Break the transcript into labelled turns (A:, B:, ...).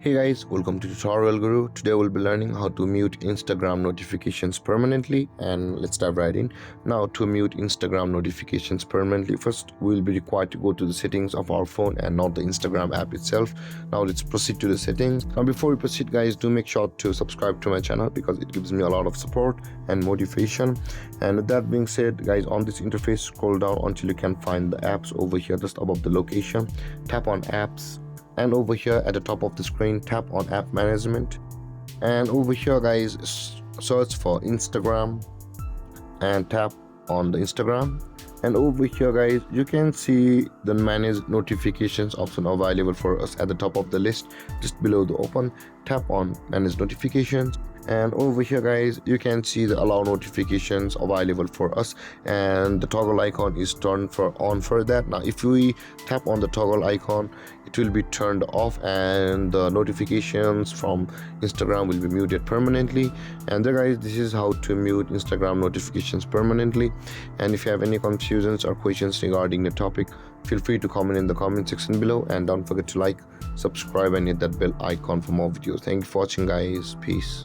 A: Hey guys, welcome to Tutorial Guru. Today we'll be learning how to mute Instagram notifications permanently, and let's dive right in. Now, to mute Instagram notifications permanently, first we'll be required to go to the settings of our phone and not the Instagram app itself. Now let's proceed to the settings. Now before we proceed guys, do make sure to subscribe to my channel because it gives me a lot of support and motivation. And with that being said guys, on this interface, scroll down until you can find the apps over here just above the location. Tap on apps, and over here at the top of the screen tap on app management, and over here guys search for Instagram and tap on the Instagram. And over here guys, you can see the manage notifications option available for us at the top of the list. Just below the open, tap on manage notifications, and over here guys you can see the allow notifications available for us, and the toggle icon is turned on for that. Now if we tap on the toggle icon, it will be turned off and the notifications from Instagram will be muted permanently. And there guys, this is how to mute Instagram notifications permanently. And if you have any confusions or questions regarding the topic, feel free to comment in the comment section below, and don't forget to like, subscribe and hit that bell icon for more videos. Thank you for watching guys. Peace.